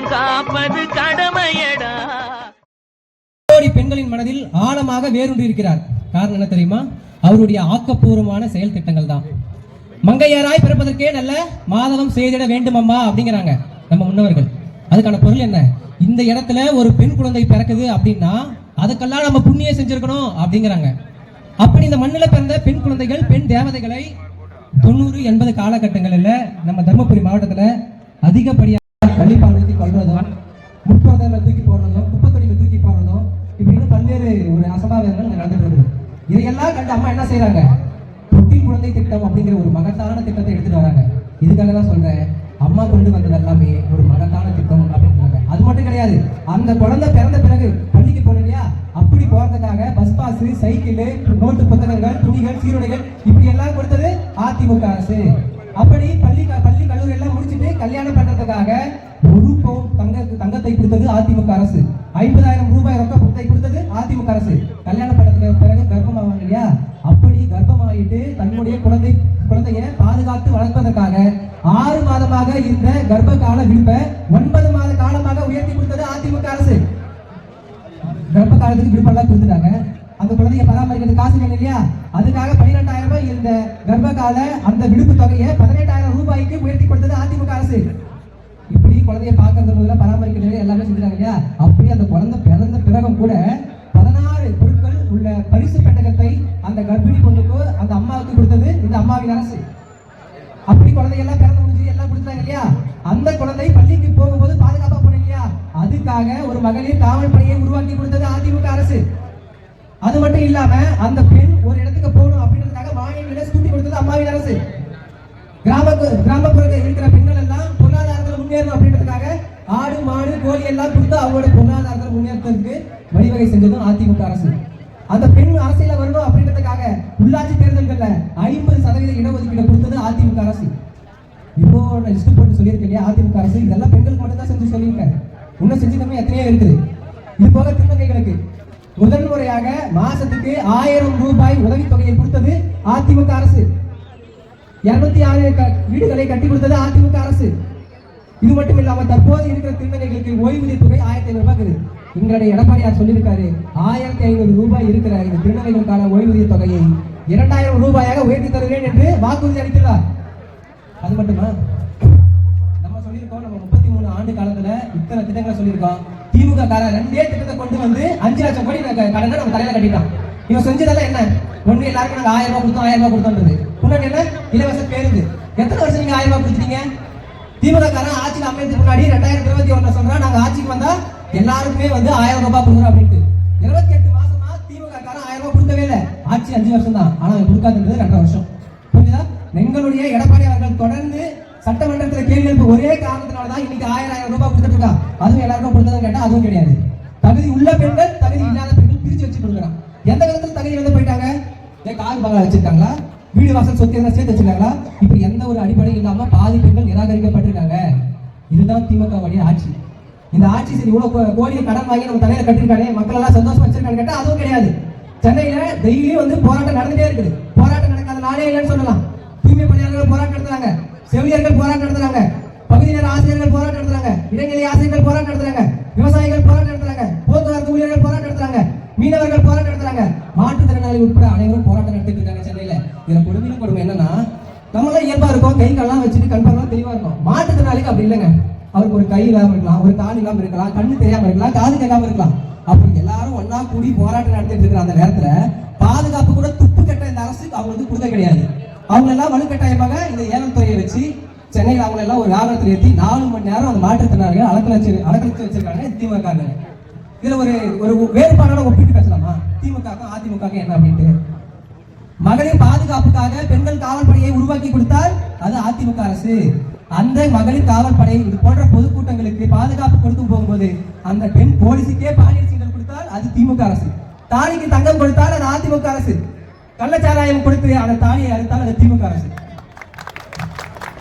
கர்ப்பம் காப்பது கடமையடா. பெண்களின் மனதில் ஆழமாக வேரூன்றி இருக்கிறார். காரணம் என்ன தெரியுமா? அவருடைய ஆக்கப்பூர்வமான செயல் திட்டங்கள் தான். மங்கையராய் பிறப்பதற்கே நல்ல மாதவம் செய்திட வேண்டும் அம்மா அப்படிங்கிறாங்க நம்ம முன்னவர்கள். அதுக்கான பொருள் என்ன? இந்த இடத்துல ஒரு பெண் குழந்தை பிறக்குது அப்படின்னா அதுக்கெல்லாம் நம்ம புண்ணியம் செஞ்சிருக்கணும் அப்படிங்கிறாங்க. அப்படி இந்த மண்ணில் பிறந்த பெண் குழந்தைகள், பெண் தேவதைகளை 90-80 காலகட்டங்களில் நம்ம தருமபுரி மாவட்டத்தில் அதிகப்படியாக கள்ளிப்பால் ஊற்றி கொள்வதும், முற்போதல தூக்கி போடுறதும், குப்பத்தொடியில் தூக்கி போடுறதும், இப்படின்னு பல்வேறு ஒரு அசம்பாவிதங்கள் நடந்துட்டு இருக்குது. இதையெல்லாம் கண்டு அம்மா என்ன செய்யறாங்க? தொட்டி குழந்தை திட்டம் அப்படிங்கிற ஒரு மகத்தான திட்டத்தை எடுத்துட்டு வராங்க. இதுக்காக தான் சொல்றேன், அம்மா கொண்டு வந்தது எல்லாமே ஒரு மகத்தான திட்டம் அப்படின்றாங்க. அது மட்டும் கிடையாது, அந்த குழந்தை பிறந்த பிறகு பள்ளிக்கு போன இல்லையா, அப்படி போறதுக்காக பஸ் பாஸ், சைக்கிள், நோட்டு புத்தகங்கள், துணிகள், சீருடைகள் இப்படி எல்லாம் கொடுத்தது அதிமுக அரசு. அப்படி பள்ளி கல்லூரி எல்லாம் முடிச்சுட்டு கல்யாணம் பண்றதுக்காக ஒரு பவுன் தங்கத்தை கொடுத்தது அதிமுக அரசு. 50,000 ரூபாய் ரொக்க பணத்தை கொடுத்தது அதிமுக அரசு. கல்யாணம் பண்ணதுக்கு பிறகு கர்ப்பமாவாங்க இல்லையா, அப்படி கர்ப்பமாயிட்டு தன்னுடைய குழந்தைய பாதுகாத்து வளர்ப்பதற்காக 6 மாதமாக இருந்த கர்ப்ப கால விடுப்பை 9 மாத காலமாக உயர்த்தி கொடுத்தது அதிமுக அரசு. கர்ப்ப காலத்துக்கு விடுப்பெல்லாம் கொடுத்துட்டாங்க. அந்த குழந்தைய பராமரிக்கிறது காசு வேணும் இல்லையா, அதுக்காக 12,000 ரூபாய் இருந்த கர்ப்ப கால அந்த விடுப்பு தொகையை 18,000 ரூபாய்க்கு உயர்த்தி கொடுத்தது அதிமுக அரசு. இப்படி குழந்தைய பார்க்கறது முதல்ல பராமரிக்கிறது எல்லாமே செஞ்சுட்டாங்க இல்லையா. அப்படி அந்த குழந்தை பிறந்த பிறகும் கூட 16 பொருட்கள் உள்ள பரிசு பெட்டகத்தை அந்த கர்ப்பிணி பொண்ணுக்கு, அந்த அம்மாவுக்கு கொடுத்தது இந்த அம்மாவின் அரசு. அப்படி குழந்தையெல்லாம் பிறந்து முடிஞ்சு எல்லாம் கொடுத்தாங்க இல்லையா. அந்த குழந்தை பள்ளிக்கு போகும்போது பாதுகாப்பா போன இல்லையா, அதுக்காக ஒரு மகளிர் காவல் பணியை உருவாக்கி கொடுத்தது அதிமுக அரசு. அது மட்டும் இல்லாம அந்த பெண் ஒரு இடத்துக்கு போகணும் அப்படின்றதுக்காக வாகன ஸ்கூட்டி கொடுத்தது அம்மாவின் அரசு. கிராமப்புறத்தில் இருக்கிற பெண்கள் எல்லாம் பொருளாதாரத்தில் முன்னேறணும் அப்படின்றதுக்காக ஆடு, மாடு, கோழி எல்லாம் கொடுத்து அவங்களோட பொருளாதாரத்தில் முன்னேற்றத்துக்கு வழிவகை செஞ்சதும் அதிமுக அரசு. அந்த பெண் அரசியல வரணும் அப்படின்றதுக்காக உள்ளாட்சி தேர்தல்கள்ல 50% இடஒதுக்கீடு கொடுத்தது அதிமுக அரசு. இப்போ லிஸ்ட் போட்டு சொல்லியிருக்கேன் இல்லையா, அதிமுக அரசு இதெல்லாம் பெண்களுக்கு மட்டும் தான் செஞ்சு சொல்லியிருக்காரு. இன்னும் செஞ்சுக்கமே எத்தனையோ இருக்குது. இது போக திருநங்கைகளுக்கு முதல் முறையாக மாசத்துக்கு 1000 ரூபாய் உதவித்தொகையை கொடுத்தது அதிமுக அரசு. 206 வீடுகளை கட்டி கொடுத்தது அதிமுக அரசு. இது மட்டும் இல்லாம தற்போது இருக்கிற திருநங்கைகளுக்கு ஓய்வூதிய தொகை 1500 ரூபாய் இருக்குது. எங்களுடைய எடப்பாடியார் சொல்லியிருக்காரு, 1500 ரூபாய் இருக்கிற இந்த திருநங்கைகளுக்கான ஓய்வூதிய தொகையை 2000 ரூபாயாக உயர்த்தி தருகிறேன் என்று வாக்குறுதி அளித்துள்ளார். அது மட்டுமா, நம்ம சொல்லியிருக்கோம், நம்ம 33 ஆண்டு காலத்துல இத்தனை திட்டங்களை சொல்லியிருக்கோம். திமுக காரன் 2 திட்டத்தை கொண்டு வந்து 5 லட்சம் கோடி கடனை நம்ம தலையில கட்டிட்டோம். இவன் செஞ்சதெல்லாம் என்ன? ஒண்ணு எல்லாருக்கும் நாங்க 1000 ரூபாய் கொடுத்தோம், 1000 ரூபாய் கொடுத்தோன்றது. முன்னாடி என்ன? இலவச பேருந்து. எத்தனை வருஷம் நீங்க 1000 ரூபாய் கொடுத்துட்டீங்க? திமுக காரன் ஆட்சியில் அமையதுக்கு முன்னாடி 2021 சொல்றோம், நாங்க ஆட்சிக்கு வந்தா எல்லாருக்குமே வந்து 1000 ரூபாய் கொடுக்குறோம் அப்படின்ட்டு. 28 மாசமா திமுக காரன் 1000 ரூபாய் கொடுக்கவே இல்லை. ஆட்சி 5 வருஷம் தான், ஆனா கொடுக்காதுன்றது 2 வருஷம். புரியுதா? எங்களுடைய எடப்பாடி அவர்கள் தொடர்ந்து சட்டமன்றத்தில் கேள்வி எழுப்ப ஒரே காரணத்தினாலதான் இன்னைக்கு 1000 ரூபாய் கொடுத்துட்டு இருக்கா. அதுவும் எல்லாருக்கும் கொடுத்ததுன்னு கேட்டா அதுவும் கிடையாது. தகுதி உள்ள பெண்கள், தகுதி இல்லாத பெண்கள் பிரிச்சு வச்சு கொடுக்குறான். எந்த விதத்துல தகுதி இழந்து போயிட்டாங்க? கார் பங்களா வச்சிருக்காங்களா, வீடு வாசல் சொத்து எல்லாம் சேர்த்து வச்சிருக்காங்களா, இப்படி எந்த ஒரு அடிப்படையும் இல்லாம பாதி பெண்கள் நிராகரிக்கப்பட்டிருக்காங்க. இதுதான் திமுகவுடைய ஆட்சி. இந்த ஆட்சி சரி இவ்வளவு கோடியை கடன் வாங்கி நம்ம தலையில கட்டிருக்காங்க, மக்கள் எல்லாம் சந்தோஷமா வச்சிருக்காங்க கேட்டா அதுவும் கிடையாது. சென்னையில டெய்லியும் வந்து போராட்டம் நடந்துட்டே இருக்குது. போராட்டம் நடக்காத நாளே இல்லைன்னு சொல்லலாம். தூய்மை பணியாளர்கள் போராட்டம் நடத்துறாங்க, செவிலியர்கள் போராட்டம் நடத்துறாங்க, பகுதி நேர ஆசிரியர்கள் போராட்டம் நடத்துறாங்க, இடைநிலை ஆசிரியர்கள் போராட்டம் நடத்துறாங்க, விவசாயிகள் போராட்டம் நடத்துறாங்க, போக்குவரத்து ஊழியர்கள் போராட்டம் நடத்துறாங்க, மீனவர்கள் போராட்டம் நடத்துறாங்க, மாற்றுத்திறனாளி உட்பட அனைவரும் போராட்டம் நடத்திட்டு இருக்காங்க சென்னையில. இதுல கொடுமை என்னன்னா, நம்மளாம் இயல்பா இருக்கும், கை கால்லாம் வச்சுட்டு கண்பார்லாம் தெளிவா இருக்கும். மாற்றுத்திறனாளிக்கு அப்படி இல்லைங்க. அவருக்கு ஒரு கை இல்லாம இருக்கலாம், ஒரு கால் இல்லாம இருக்கலாம், கண்ணு தெரியாம இருக்கலாம், காது கேட்காம இருக்கலாம். அப்படி எல்லாரும் ஒன்னா கூடி போராட்டம் நடத்திட்டு இருக்கிற அந்த நேரத்துல பாதுகாப்பு கூட துப்பு கட்ட இந்த அரசு அவங்களுக்கு கொடுக்க கிடையாது. அவங்க எல்லாம் வலுக்கட்டாயமாக இந்த ஏலம் துறையை வச்சு சென்னையில் அவங்க எல்லாம் ஒரு வாகனத்தில் ஏற்றி 4 மணி நேரம் அந்த மாற்றுத்திறனாளிகள் அலக்கழிச்சு வச்சிருக்காங்க திமுக. இதுல ஒரு வேறுபாடோட ஒப்பிட்டு பேசலாமா திமுக அதிமுக என்ன அப்படின்ட்டு? மகளிர் பாதுகாப்புக்காக பெண்கள் காவல் படையை உருவாக்கி கொடுத்தால் அது அதிமுக அரசு. அந்த மகளிர் காவல் படை இது போன்ற பொதுக்கூட்டங்களுக்கு பாதுகாப்பு கொடுத்து போகும்போது அந்த பெண் போலீஸுக்கே பாலியல் சீண்டல் கொடுத்தால் அது திமுக அரசு. தாலிக்கு தங்கம் கொடுத்தால் அது அதிமுக அரசு. கள்ளச்சாராயம் கொடுத்து அந்த தாலியை அறுத்தால் அது திமுக அரசு.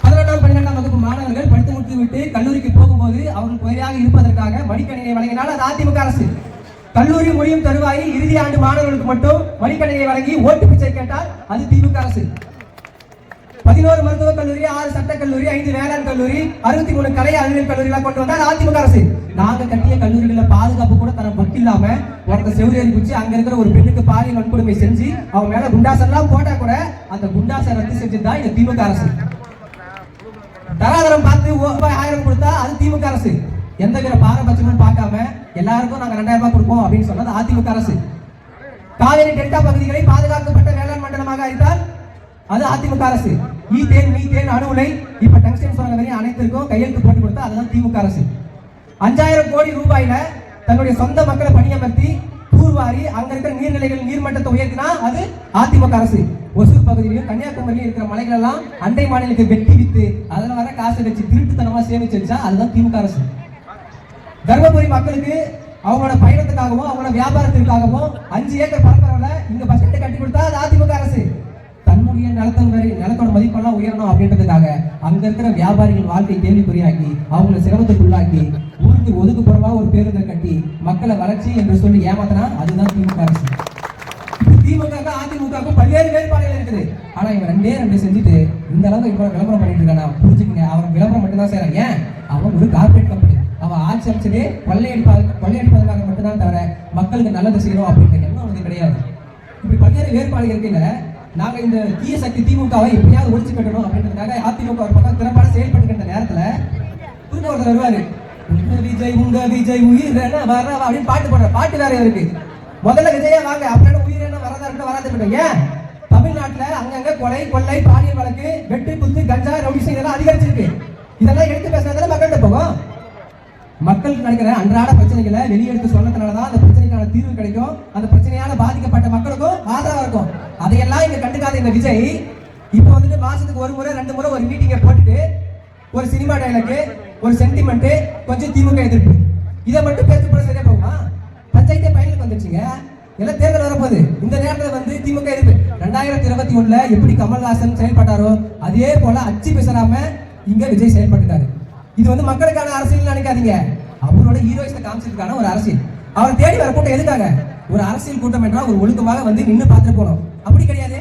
11ஆம் 12ஆம் வகுப்பு மாணவர்கள் படித்து முடித்து விட்டு கல்லூரிக்கு போகும்போது அவர்கள் குறையாக இருப்பதற்காக மடிக்கணினை வழங்கினால் அது அதிமுக அரசு. கல்லூரி முடியும் தருவாயில் இறுதி ஆண்டு மாணவர்களுக்கு மட்டும் மடிக்கணினை வழங்கி ஓட்டு பிச்சை கேட்டால் அது திமுக அரசு. 11 மருத்துவக் கல்லூரி, 6 சட்டக் கல்லூரி, 5 வேளாண் கல்லூரி கல்லூரி 63 கலை அறிவியல் கல்லூரிலாம் கொண்டு வந்தா அதிமுக அரசு. நாங்க கட்டிய கல்லூரிகள பாதுகாப்பு கூட தர வக்கில்லாம ஒருத்த செவுரேறி குச்சி அங்க இருக்கிற ஒரு பெண்ணுக்கு பாலியல் வன்கொடுமை செஞ்சு அவங்க மேல குண்டாசெல்லாம் போட்டா கூட அந்த குண்டாசை ரத்து செஞ்சதுதான் இந்த திமுக அரசு. தராதரம் பார்த்து 1000 கொடுத்தா அது திமுக அரசு. எந்த வித பாரபட்சமும் பார்க்காம எல்லாருக்கும் நாங்க 2000 ரூபாய் கொடுப்போம் அப்படின்னு சொன்னது அதிமுக அரசு. காவிரி டெல்டா பகுதிகளை பாதுகாக்கப்பட்ட வேளாண் மண்டலமாக அறிவித்தால் அது அதிமுக அரசு. ஈத்தேன் மீத்தேன் அணு உலை இப்ப டங்ஸ்டன் சுரங்க வரையும் அனைத்திற்கும் கையெழுத்து போட்டு கொடுத்தா அதுதான் திமுக அரசு. 5000 கோடி ரூபாயில தன்னுடைய சொந்த மக்களை பணியமர்த்தி தூர்வாரி அங்க இருக்கிற நீர்நிலைகள் நீர்மட்டத்தை உயர்த்தினா அது அதிமுக அரசு. ஒசூர் பகுதியிலும் கன்னியாகுமரியிலும் இருக்கிற மலைகள் எல்லாம் அண்டை மாநிலத்துக்கு வெட்டி வித்து அதுல வர காசை வச்சு திருட்டுத்தனமா சேமிச்சு வச்சா அதுதான் திமுக அரசு. தர்மபுரி மக்களுக்கு அவங்களோட பயணத்துக்காகவும் அவங்களோட வியாபாரத்திற்காகவும் 5 ஏக்கர் பரப்பளவுல இங்க பஸ் ஸ்டாண்ட் கட்டி கொடுத்தா அது அதிமுக அரசு. தன்னுடைய நிலத்தோட மதிப்பெல்லாம் உயரணும் அப்படின்றதுக்காக அங்க இருக்கிற வியாபாரிகள் வாழ்க்கை கேள்விக்குறியாக்கி அவங்களை சிரமத்துக்குள்ளாக்கி ஊருக்கு ஒதுக்குப்புறமா ஒரு பேருந்தை கட்டி மக்களை வளர்ச்சி என்று சொல்லி ஏமாத்தினா அதுதான் திமுக அரசு. திமுக அதிமுக பல்வேறு வேறுபாடுகள் இருக்குது. ஆனா இவன் ரெண்டே செஞ்சுட்டு இந்த அளவுக்கு இப்ப விளம்பரம் பண்ணிட்டு இருக்கானா புரிஞ்சுக்கங்க. அவன் விளம்பரம் மட்டும் தான் செய்யறான். ஏன்? அவன் ஒரு கார்பரேட் கம்பெனி. அவன் ஆட்சி அமைச்சதே கொள்ளையடிப்பதற்காக மட்டும்தான் தவிர மக்களுக்கு நல்லது செய்யணும் அப்படின்ற எண்ணம் அவனுக்கு கிடையாது. இப்படி பல்வேறு வேறுபாடுகள் இருக்குல்ல. நாங்க இந்த தீய சக்தி திமுகவை எப்படியாவது ஒழிச்சு கட்டணும் அப்படின்றதுக்காக அதிமுக ஒரு பக்கம் திறம்பட செயல்பட்டுக்கிற நேரத்துல புதுமை ஒருத்தர் வருவாரு. உங்க விஜய் உயிர் வர அப்படின்னு பாட்டு போடுற பாட்டு வேற இருக்கு. முதல்ல விஜயா வாங்க அப்படின்னு உயிர் என்ன வரதா இருக்க வராது. ஏன்? தமிழ்நாட்டுல அங்கங்க கொலை கொள்ளை பாலியல் வழக்கு வெட்டு குத்து கஞ்சா ரவுடிசம் இதெல்லாம் அதிகரிச்சிருக்கு. இதெல்லாம் எடுத்து பேசுறதுல மக்கள்கிட்ட போகும். மக்களுக்கு நடக்கிற அன்றாட பிரச்சனைகளை வெளியெடுத்து சொன்னதுனாலதான் அந்த பிரச்சனைக்கான தீர்வு கிடைக்கும். அந்த பிரச்சனையால பாதிக்கப்பட்ட மக்களுக்கும் ஆதரவா இருக்கும். அதையெல்லாம் இங்க கண்டுக்காத இந்த விஜய் இப்ப வந்துட்டு மாசத்துக்கு ஒரு முறை 2 முறை ஒரு மீட்டிங்கை போட்டுட்டு ஒரு சினிமா டைலாக் ஒரு சென்டிமெண்ட் கொஞ்சம் திமுக எதிர்ப்பு இதை மட்டும் பேச போட சரியா போகுமா? பஞ்சாயத்தே பயனுக்கு வந்துருச்சுங்க. எல்லாம் தேர்தல் வரப்போகுது. இந்த நேரத்தில் வந்து திமுக எதிர்ப்பு 2021ல எப்படி கமல்ஹாசன் செயல்பட்டாரோ அதே போல அச்சு பேசாம இங்க விஜய் செயல்பட்டுட்டாரு. இது வந்து மக்களுக்கான அரசியல் நினைக்காதீங்க. அவரோட ஹீரோயிஸ்ட காமிச்சதுக்கான ஒரு அரசியல். அவர் தேடி வர கூட்டம் எதுக்காக? ஒரு அரசியல் கூட்டம் என்றால் ஒரு ஒழுக்கமாக வந்து நின்று பார்த்துட்டு போனோம். அப்படி கிடையாது.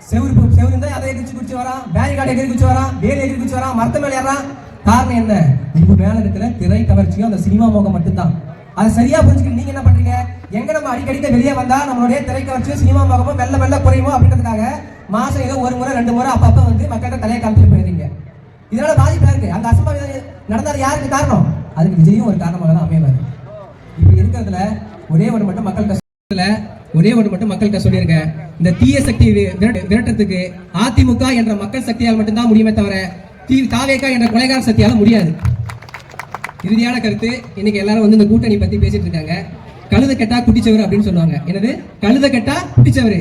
செவரு இருந்தா அதை எகிரிச்சு குடிச்சு வரான், பேரிகார்டு எகிரி குடிச்சு வரான், வேலை எகிரி குடிச்சு வரான், மரத்த மேல ஏறான். காரணம் என்ன? இவங்க மேல இருக்கிற திரை கவர்ச்சியும் அந்த சினிமா மோகம் மட்டும்தான். அதை சரியா புரிஞ்சுக்கிட்டு நீங்க என்ன பண்றீங்க? எங்க நம்ம அடிக்கடிக்க வெளியே வந்தா நம்மளுடைய திரை கவர்ச்சியும் சினிமா மோகமும் மெல்ல குறையுமோ அப்படின்றதுக்காக மாசம் ஏதோ ஒரு முறை 2 முறை அப்பப்ப வந்து மக்கள்கிட்ட தலையை காமிச்சிட்டு போயிருந்தீங்க. இதனால பாதிப்பா இருக்கு. அந்த அசம்பாவிதம் நடந்தால் யாருக்கு காரணம்? அதுக்கு விஜயும் ஒரு காரணமாக தான் அமைவாரு. இப்படி இருக்கிறதுல ஒரே ஒன்று மட்டும் மக்கள்கிட்ட சொல்லியிருக்கேன். இந்த தீய சக்தி விரட்டத்துக்கு அதிமுக என்ற மக்கள் சக்தியால் மட்டும்தான் முடியுமே தவிர தாவேகா என்ற கொலைகார சக்தியால முடியாது. இறுதியான கருத்து, இன்னைக்கு எல்லாரும் வந்து இந்த கூட்டணி பத்தி பேசிட்டு இருக்காங்க. கழுத கெட்டா குட்டிச்சவர் அப்படின்னு சொல்லுவாங்க. என்னது? கழுத கெட்டா குட்டிச்சவர்.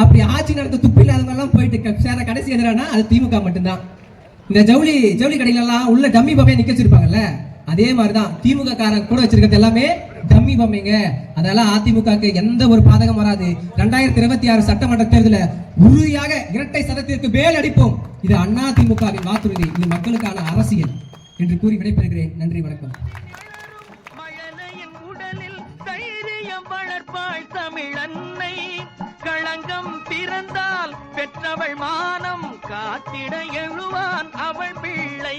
அப்படி ஆட்சி நடத்த துப்பு இல்லாதவங்க எல்லாம் போயிட்டு சேர கடைசி எதிரானா அது திமுக மட்டும்தான். இந்த ஜவுளி கடையில எல்லாம் உள்ள டம்மி பொம்மையை நிக்க வச்சிருப்பாங்கல்ல, அதே மாதிரிதான் திமுக காரன் கூட வச்சிருக்கிறது எல்லாமே டம்மி பொம்மைங்க. அதெல்லாம் அதிமுகக்கு எந்த ஒரு பாதகம் வராது. 2026 சட்டமன்ற தேர்தலில் உறுதியாக இரட்டை சதத்திற்கு வேல் அடிப்போம். இது அண்ணா திமுகவின் வாக்குறுதி. இது மக்களுக்கான அரசியல் என்று கூறி விடைபெறுகிறேன். நன்றி, வணக்கம். உடலில் தைரியம் வளர்ப்பாள் தமிழன்னை. களங்கம் பிறந்தால் பெற்றவள் மானம் காத்திட எழுவான் அவள் பிள்ளை.